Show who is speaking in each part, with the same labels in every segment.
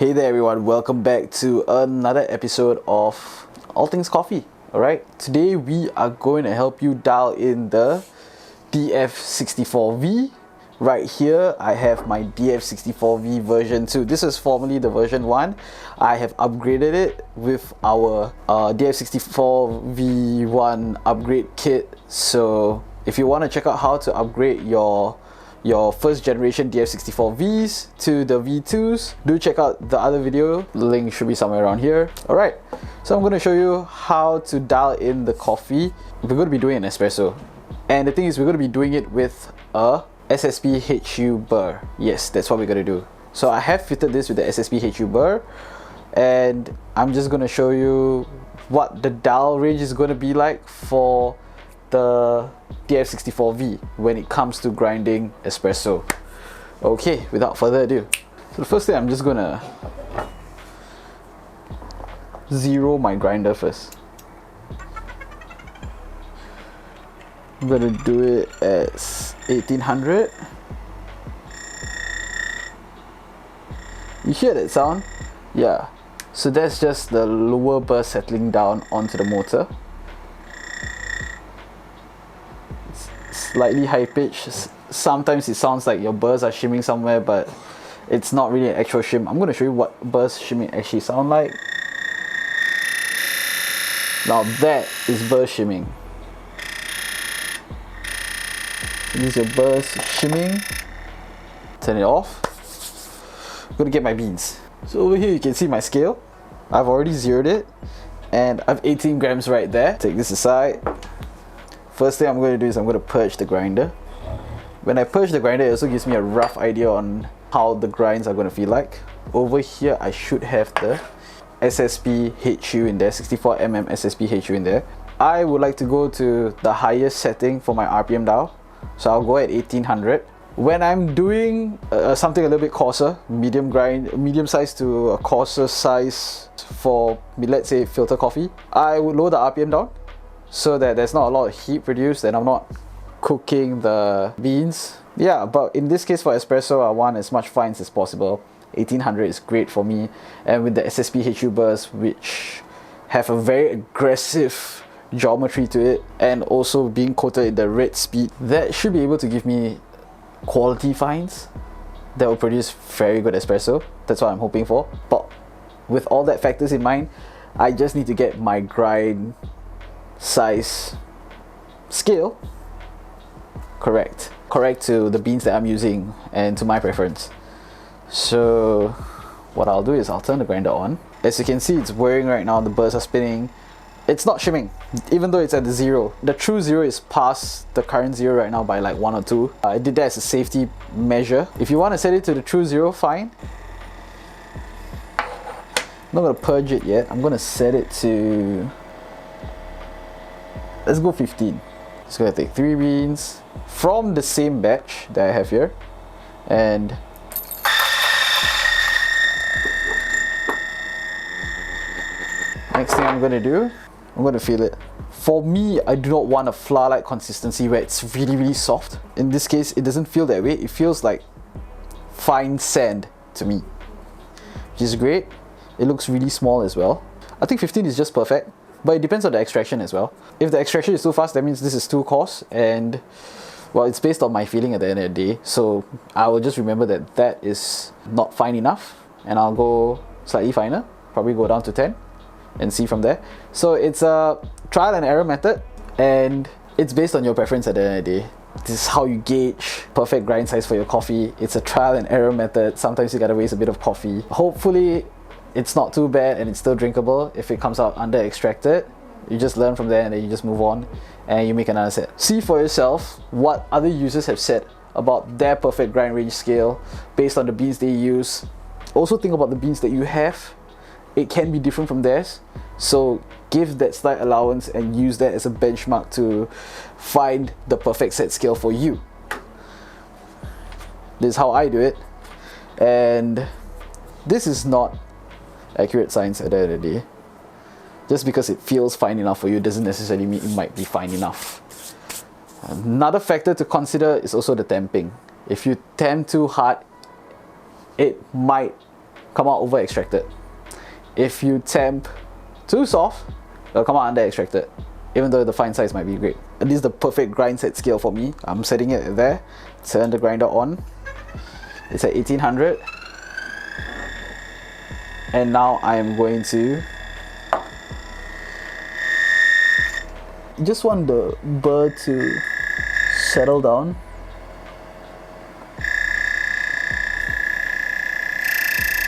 Speaker 1: Hey there everyone, welcome back to another episode of All Things Coffee. Alright, today we are going to help you dial in the DF64V. Right here I have my DF64V version 2. This is formerly the version 1. I have upgraded it with our DF64V V1 upgrade kit. So if you want to check out how to upgrade your first generation DF64Vs to the V2s, do check out the other video. The link should be somewhere around here. Alright, so I'm going to show you how to dial in the coffee. We're going to be doing an espresso, and the thing is we're going to be doing it with a SSP HU Burrs. Yes, that's what we're going to do. So I have fitted this with the SSP HU Burrs, and I'm just going to show you what the dial range is going to be like for the DF64V when it comes to grinding espresso. Okay, without further ado, so the first thing, I'm just gonna zero my grinder first. I'm gonna do it at 1800. You hear that sound? Yeah, so that's just the lower burst settling down onto the motor. Slightly high pitch. Sometimes it sounds like your burrs are shimming somewhere, but it's not really an actual shim. I'm going to show you what burrs shimming actually sound like. Now that is burrs shimming. This is your burrs shimming. Turn it off. I'm going to get my beans. So over here you can see my scale. I've already zeroed it and I have 18 grams right there. Take this aside. First thing I'm going to do is I'm going to purge the grinder. When I purge the grinder, it also gives me a rough idea on how the grinds are going to feel like. Over here, I should have the SSP HU in there, 64mm SSP HU in there. I would like to go to the highest setting for my RPM dial, so I'll go at 1800. When I'm doing something a little bit coarser, medium size to a coarser size for, let's say, filter coffee, I would lower the RPM down, so that there's not a lot of heat produced and I'm not cooking the beans. Yeah, but in this case for espresso, I want as much fines as possible. 1800 is great for me, and with the SSP HU Burrs, which have a very aggressive geometry to it and also being coated in the red speed, that should be able to give me quality fines that will produce very good espresso. That's what I'm hoping for. But with all that factors in mind, I just need to get my grind size scale correct to the beans that I'm using and to my preference. So what I'll do is I'll turn the grinder on. As you can see, it's whirring right now. The burrs are spinning. It's not shimming even though it's at the zero. The true zero is past the current zero right now by like 1 or 2. I did that as a safety measure. If you want to set it to the true zero, fine. I'm not going to purge it yet. I'm going to set it to, let's go 15. Just gonna take 3 beans from the same batch that I have here, and next thing I'm gonna do, I'm gonna feel it. For me, I do not want a flour-like consistency where it's really soft. In this case, it doesn't feel that way. It feels like fine sand to me, which is great. It looks really small as well. I think 15 is just perfect. But it depends on the extraction as well. If the extraction is too fast, that means this is too coarse, and well, it's based on my feeling at the end of the day. So I will just remember that that is not fine enough, and I'll go slightly finer, probably go down to 10 and see from there. So it's a trial and error method, and it's based on your preference at the end of the day. This is how you gauge perfect grind size for your coffee. It's a trial and error method. Sometimes you gotta waste a bit of coffee. Hopefully it's not too bad and it's still drinkable. If it comes out under extracted, you just learn from there and then you just move on and you make another set. See for yourself what other users have said about their perfect grind range scale based on the beans they use. Also think about the beans that you have. It can be different from theirs, so give that slight allowance and use that as a benchmark to find the perfect set scale for you. This is how I do it, and this is not accurate science at the end of the day. Just because it feels fine enough for you doesn't necessarily mean it might be fine enough. Another factor to consider is also the temping. If you temp too hard, it might come out over extracted. If you temp too soft, it'll come out under extracted, even though the fine size might be great. And this is the perfect grind set scale for me. I'm setting it there. Turn the grinder on. It's at 1800. And now I am going to just want the burr to settle down.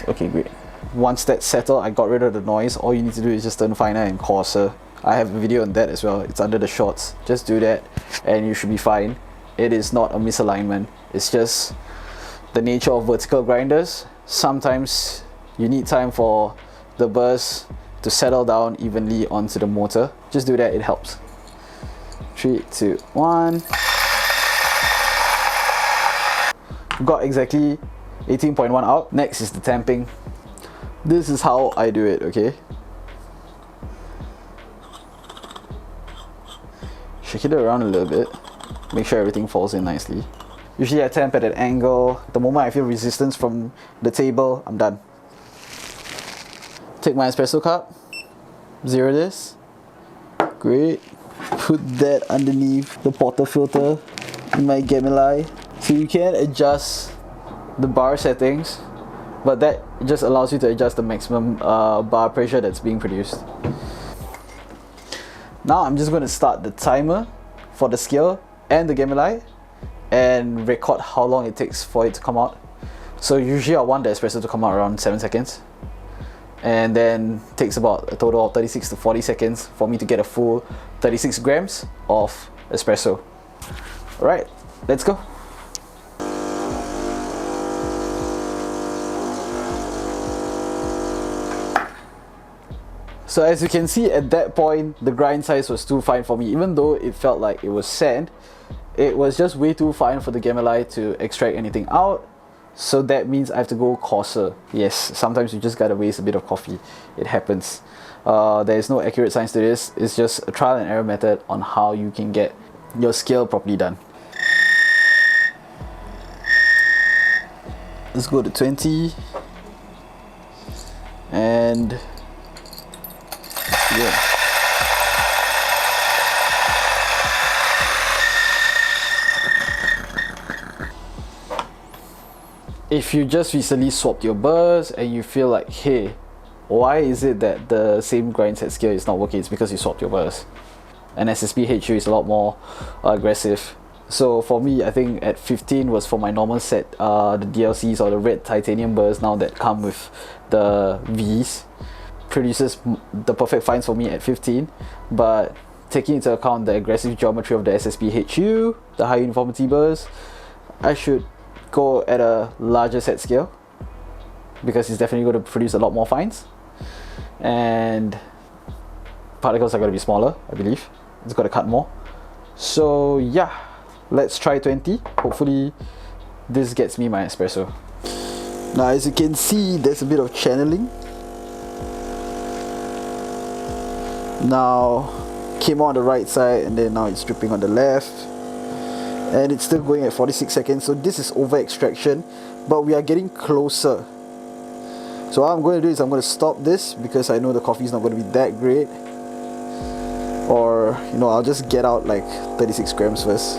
Speaker 1: Okay, great. Once that's settled, I got rid of the noise. All you need to do is just turn finer and coarser. I have a video on that as well. It's under the shorts. Just do that and you should be fine. It is not a misalignment. It's just the nature of vertical grinders. Sometimes you need time for the burrs to settle down evenly onto the motor. Just do that, it helps. 3, 2, 1. Got exactly 18.1 out. Next is the tamping. This is how I do it, okay? Shake it around a little bit. Make sure everything falls in nicely. Usually I tamp at an angle. The moment I feel resistance from the table, I'm done. Take my espresso cup, zero this. Great. Put that underneath the portafilter in my Gemini. So you can adjust the bar settings, but that just allows you to adjust the maximum bar pressure that's being produced. Now I'm just going to start the timer for the scale and the Gemini and record how long it takes for it to come out. So usually I want the espresso to come out around 7 seconds, and then it takes about a total of 36 to 40 seconds for me to get a full 36 grams of espresso. Alright, let's go. So as you can see, at that point the grind size was too fine for me. Even though it felt like it was sand, it was just way too fine for the Gemini to extract anything out. So that means I have to go coarser. Yes, sometimes you just gotta waste a bit of coffee. It happens. There is no accurate science to this. It's just a trial and error method on how you can get your scale properly done. Let's go to 20 and yeah. If you just recently swapped your burrs and you feel like, hey, why is it that the same grind set scale is not working? It's because you swapped your burrs. And SSP HU is a lot more aggressive. So for me, I think at 15 was for my normal set, the DLCs or the red titanium burrs now that come with the Vs. Produces the perfect fines for me at 15, but taking into account the aggressive geometry of the SSP HU, the high uniformity burrs, I should go at a larger set scale because it's definitely going to produce a lot more fines and particles are going to be smaller. I believe it's going to cut more. So yeah, let's try 20. Hopefully this gets me my espresso. Now as you can see, there's a bit of channeling. Now came on the right side and then now it's dripping on the left, and it's still going at 46 seconds. So this is over extraction, but we are getting closer. So what I'm going to do is I'm going to stop this because I know the coffee is not going to be that great, or you know, I'll just get out like 36 grams first.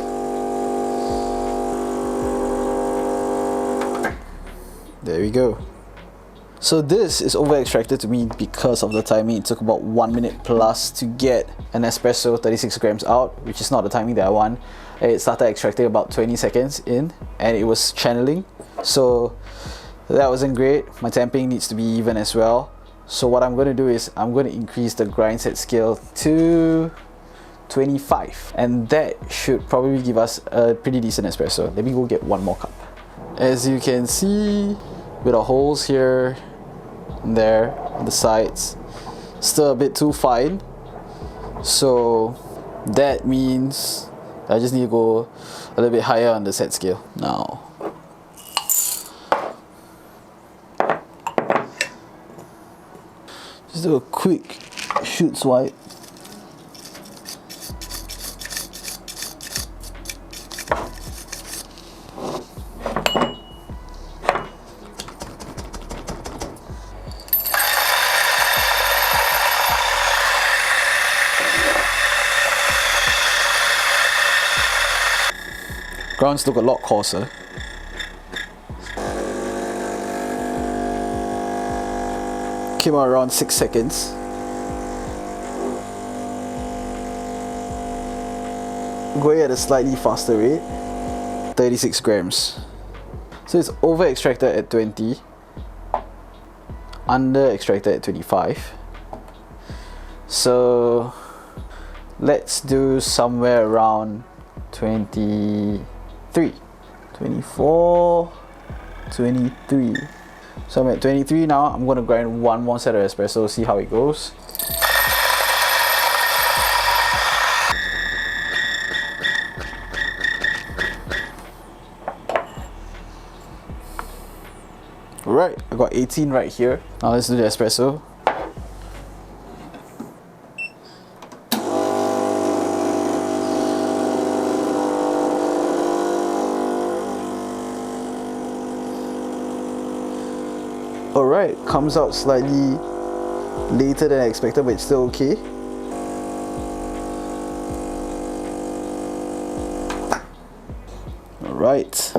Speaker 1: There we go. So this is over extracted to me because of the timing. It took about 1 minute plus to get an espresso 36 grams out, which is not the timing that I want. It started extracting about 20 seconds in and it was channeling. So that wasn't great. My tamping needs to be even as well. So what I'm going to do is I'm going to increase the grind set scale to 25, and that should probably give us a pretty decent espresso. Let me go get one more cup. As you can see, bit of holes here and there on the sides, still a bit too fine, so that means I just need to go a little bit higher on the set scale. Now just do a quick shoot swipe. Grounds look a lot coarser. Came out around 6 seconds. Going at a slightly faster rate, 36 grams. So it's over extracted at 20, under extracted at 25. So let's do somewhere around 23, 24, 23. So I'm at 23 now. I'm going to grind one more set of espresso, see how it goes. Alright, I got 18 right here. Now let's do the espresso. Alright, comes out slightly later than I expected, but it's still okay. Alright,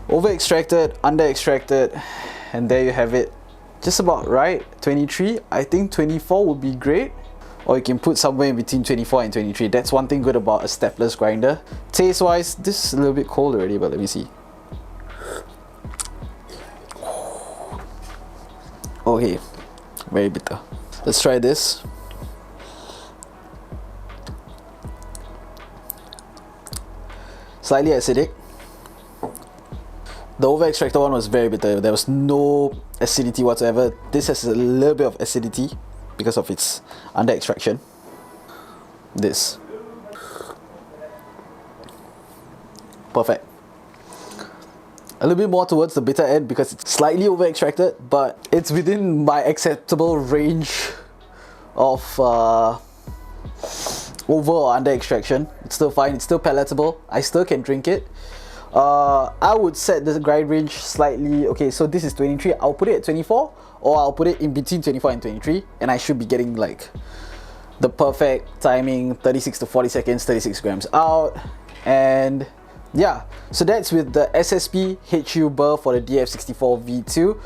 Speaker 1: over extracted, under extracted, and there you have it. Just about right, 23. I think 24 would be great, or you can put somewhere in between 24 and 23. That's one thing good about a stepless grinder. Taste wise, this is a little bit cold already, but let me see. Okay, very bitter. Let's try this. Slightly acidic. The over extracted one was very bitter. There was no acidity whatsoever. This has a little bit of acidity because of its under extraction. This. Perfect. A little bit more towards the bitter end because it's slightly over extracted, but it's within my acceptable range of over or under extraction. It's still fine, it's still palatable. I still can drink it. I would set the grind range slightly. Okay, so this is 23. I'll put it at 24, or I'll put it in between 24 and 23, and I should be getting like the perfect timing, 36 to 40 seconds, 36 grams out. And yeah, so that's with the SSP HU Burrs for the DF64V V2.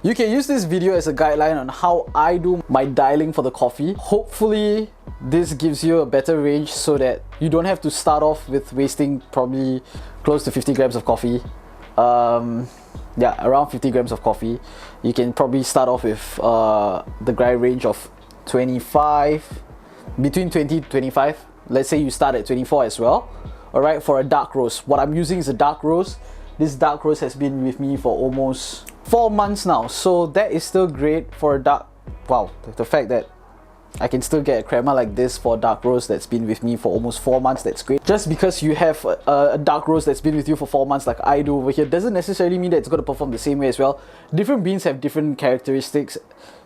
Speaker 1: You can use this video as a guideline on how I do my dialing for the coffee. Hopefully this gives you a better range so that you don't have to start off with wasting probably close to 50 grams of coffee. Yeah, around 50 grams of coffee. You can probably start off with the grind range of 25, between 20 to 25. Let's say you start at 24 as well. Alright, for a dark roast. What I'm using is a dark roast. This dark roast has been with me for almost 4 months now, so that is still great for a dark. Wow, the fact that I can still get a crema like this for a dark roast that's been with me for almost 4 months, that's great. Just because you have a dark roast that's been with you for 4 months like I do over here doesn't necessarily mean that it's going to perform the same way as well. Different beans have different characteristics,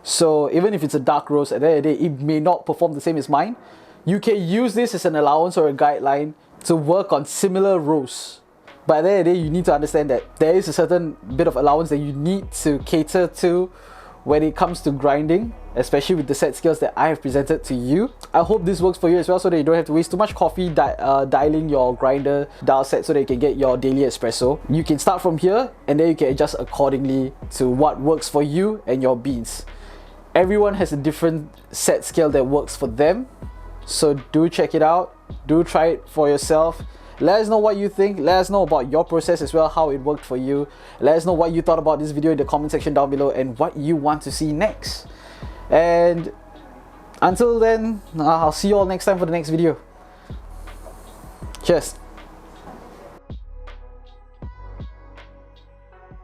Speaker 1: so even if it's a dark roast, at the end of the day it may not perform the same as mine. You can use this as an allowance or a guideline to work on similar roasts. But at the end of the day, you need to understand that there is a certain bit of allowance that you need to cater to when it comes to grinding, especially with the set skills that I have presented to you. I hope this works for you as well, so that you don't have to waste too much coffee dialing your grinder dial set so that you can get your daily espresso. You can start from here and then you can adjust accordingly to what works for you and your beans. Everyone has a different set scale that works for them, so do check it out, do try it for yourself. Let us know what you think. Let us know about your process as well, how it worked for you. Let us know what you thought about this video in the comment section down below and what you want to see next. And until then, I'll see you all next time for the next video. Cheers.